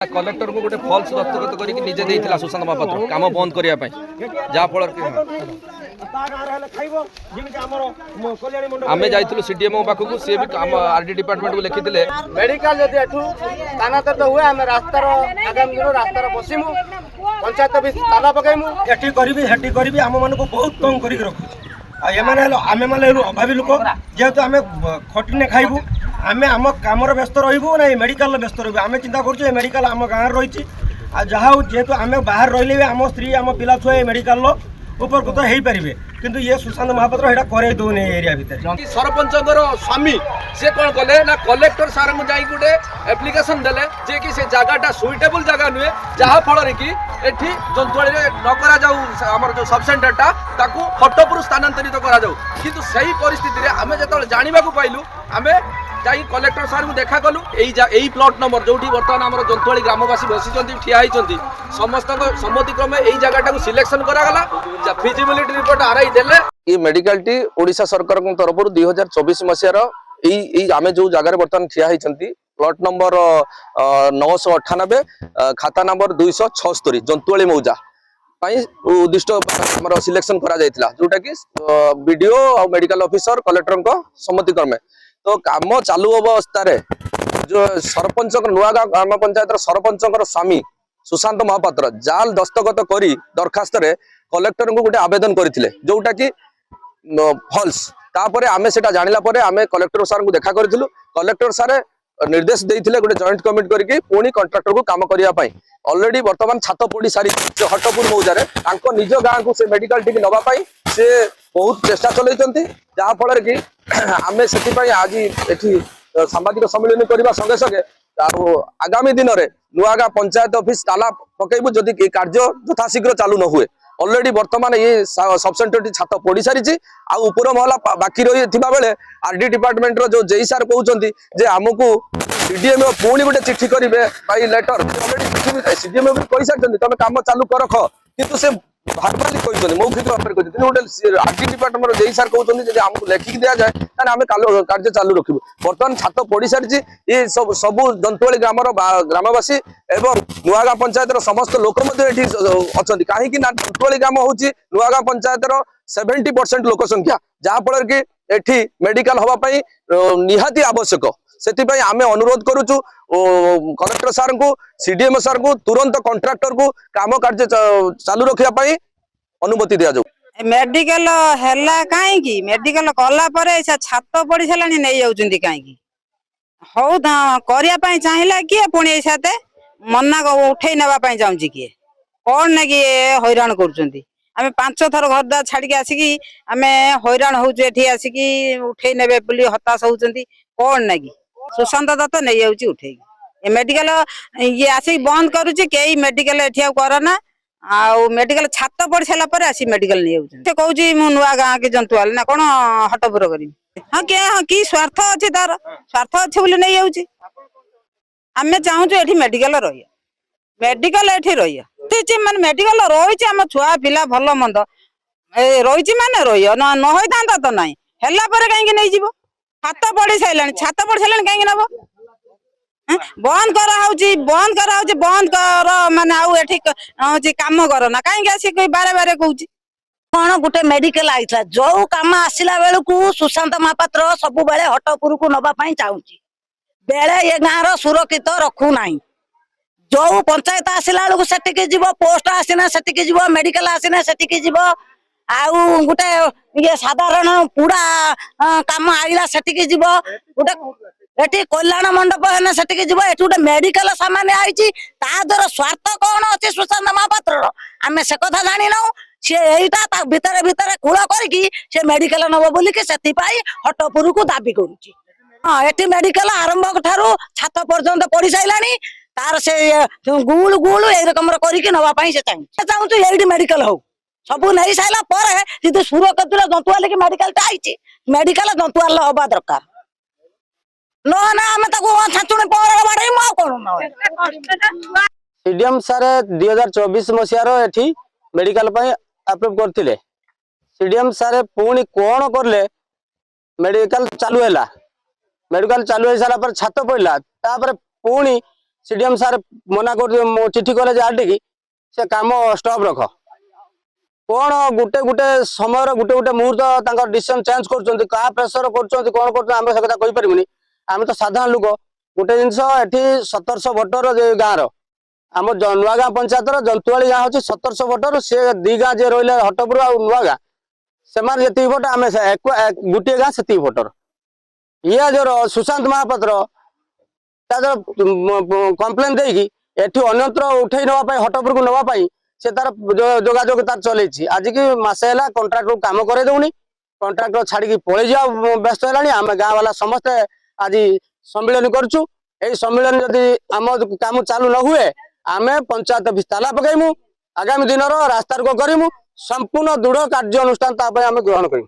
Collector को गोटे falls दस्तखत करके निजे देइथिला सुशांत महापात्र काम बंद करिया पई जा फल आम जाइलु सीडीएमओ पाखक सी भी आरडी डिपार्टमेंट को लिखिले मेडिकल जदि एठू स्थानांतरित हुए आम रास्तार आगामी दिन रास्तार बसिमु पंचायत भी ताला पकाइमु एठी करिबी हेठी करिबी हम मानको बहुत कम करिक रखु आ एमाने आमे माने अभावी लोक जेहेतु आमे खटिने खाइबु आमे आम कामर व्यस्त रहिबु ना मेडिकल व्यस्त रहिबु आमे चिंता करछु मेडिकल आम गाँ रही आ जहाँ जेहेतु आमे बाहर रहिले आम स्त्री आम पिला छुआ मेडिकल उपकृत हो पारे किंतु ये सुशांत महापात्र एटा करे दौने एरिया भितर सरपंच स्वामी से कौन कले ना कलेक्टर सार को जाई गोटे एप्लिकेशन देले जे कि से जगहटा सुइटेबल जगह नुहे जहाँ फल कि एठी जंतुआली न करा जाऊ हमर जो सब सेंटरटा ताकू हटपुर स्थानांतरित करा जाऊ किंतु सही परिस्थिति रे आमे जतले जानिबा को पाइलु आमे जाई कलेक्टर सार को देखा कलु एई प्लॉट नंबर जोठी वर्तमान हमर जंतुआली ग्रामवासी बसिचंती ठिया हिचंती समस्त सम्मति क्रमे एई जगहटा को सिलेक्शन करा गला फिजिबिलिटी रिपोर्ट आरआई देले ये मेडिकल टी ओडिशा सरकार को तरफ 2024 मसियार एई आमे जो जगह वर्तमान ठिया हिचंती प्लॉट नंबर 998 खाता नंबर 276 जंतुआली मौजा उद्दिष्ट सिलेक्शन करा जायतिला जोटा कि बीडीओ और मेडिकल ऑफिसर कलेक्टर को सम्मति क्रमे तो काम चालू अवस्था जो सरपंच नुआगाँ ग्राम पंचायत सरपंच स्वामी सुशांत महापात्र जाल दस्तखत करी दरखास्त रे कलेक्टर को गोटे आवेदन करथिले जोटा कि फॉल्स तापर आमे सेटा जानिला परे आमे कलेक्टर सार को देखा करथिलु कलेक्टर सारे निर्देश देइथिले गोटे जॉइंट कमिटी करके पुणी कॉन्ट्रैक्टर को काम करिया पई ऑलरेडी वर्तमान छात पड़ी सारी हटपुर मौजारे तांको निज गाँ को से मेडिकल टी नबा पई से बहुत चेष्टा चलैचंती जहा फल कि आमे सेति आज एठी सांबादिक सम्मेलन करबा संगे संगे आगामी दिन में नुआगाँ पंचायत ऑफिस ताला पकेबू जदि कार्य यथाशीघ्र चालू न हुए ऑलरेडी वर्तमान ये सब सेंटर टी छात पड़ी सारी आपर महला बाकी रही बेले आरडी डिपार्टमेंट जो जेई सार कहते जे आमको सीडीएमओ पुणी गोटे चिट्ठी करेंगे बाई लेटर ऑलरेडी सीडीएमओ भी कही सारी तुम कम चालू कर रख किंतु से भार्बाली कहते मौखिक भाव में कहते गोटे आरडी डिपार्टमेंट जेई सार कहते आमको लेखिक दि जाए ताने आम कार्य चालू रखू बर्तमान छात पड़ी सारी ये सब जंतुआली ग्रामवासी एवं नुआगाँ पंचायत समस्त लोक अच्छा कहीं जंतुआली ग्राम हूँ नुआगाँ पंचायत 70% लोक संख्या जहाँ फल कि एठी मेडिकल हवापाई निहाती आवश्यक से आमे अनुरोध करुचु कलेक्टर सार को सीडीएम सार को तुरंत कॉन्ट्रैक्टर को काम कार्य चालू रखा अनुमति दि जाऊ मेडिकल हैला काईकी मेडिकल कला परे छात पड़ी सारानी नहीं जाउचंदी काईकी हौ करिया पई चाहिला किए पुणी ए साथे मना उठेई नेबा पई जाउची किए कोन ने कि हैरान करूचंदी आमे 5 थर घर छाड़ी आसिकी आमे हैरान होउछु एठी आसिकी उठेई नेबे बोली हताश होउचंदी कोन ने कि सुशांत दत्त नहीं जाउची उठेई ए मेडिकल ये आसी बंद करूची केई मेडिकल एठी करना आउ मेडिकल छात पड़ सारा पर आसी मेडिकल नहीं से कहूँ मु नुआ गाँ के जंतुआल ना कौन हटपुर करी हाँ क्या हाँ कि स्वार्थ अच्छे तार स्वार्थ अच्छे बोले नहीं जाऊँ आम चाहूँ ये मेडिकल रही मेडिकल ये रही माने मेडिकल रही आम छुआ पिला भल मंद रही माने रही न होता तो ना है कहीं नहीं जीव छात पड़ सारे छात पड़ सारे कहीं नब बंद बंद कर माने आउ एठी काम कर ना कहीं आसी बारे बारे कहूँ कौन गोटे मेडिकल आईला जो काम आसला बेलू सुशांत महापात्र सब बेले हटपुर को नवाई चाहूँगी बेले ये गाँव सुरक्षित रखू ना जो पंचायत आसला बेलू से जीव पोस्ट आसीना से जीव मेडिकल आसीना से जीव आउ गोटे ये साधारण पुड़ा काम आईला से जीव गोटे एटी कल्याण मंडप है से जीव एटी गोटे मेडिकल सामान आई तार स्वार्थ कौन अच्छे सुशांत महापात्र आम से कथा जानी ना सी यहीटा भितर भितर कूल कर मेडिकल नब बोलिकी से हटपुर को दाबी करुच्ची हाँ एटी मेडिकल आरंभ ठारू छात पर्यंत पड़ सारे तार से गुल गुल ये रकम करवाई से चाहूँ ये मेडिकल हो सब नहीं सारा पर सुरक्षित जंतुआल की मेडिकल आई मेडिकल जंतुआल हवा दरकार सीडीएम सारे 2024 मसीहार एठी मेडिकल अप्रूव करथिले सीडीएम सारे पुणी कौन करले मेडिकल चालू है मेडिकल चालू हो सारा पर छात पड़ा पुणी सीडीएम सार मना कर चिठी कले जे आरटी से काम स्टॉप रख कौन गुटे गुटे समय गुटे गुटे मुहूर्त तांकर डिसीजन चेंज कर क्या प्रेसर कर कौन कर आम से कथा कही पारिबुनी आम तो साधारण लोक गोटे जिनस एठी 1700 भोटर गाँव आम नुआ गाँ पंचायत जंतुआली गाँ हूँ 1700 भोटर सी दी गाँ जे रही हटपुर आ नुआ गाँ से जी भोट आम गोटे गाँ से भोटर ये जो सुशांत महापात्र कम्प्लेन देकी एठी अन्यत्र उठे नापी हटपुर को नापी से तार जोगाजोग तार चलती आज की मसे है कंट्राक्टर काम करे दौनी कंट्राक्टर छाड़ी पलि जा व्यस्त है आम गाँ वाला समस्ते आज सम्मिलन करुँ यही सम्मिलन जदि आम काम चालू न हुए आम पंचायत ऑफिस ताला पकईमु आगामी दिन रास्ता रोको करूँ संपूर्ण दृढ़ कार्य अनुष्ठान आम ग्रहण करूँ।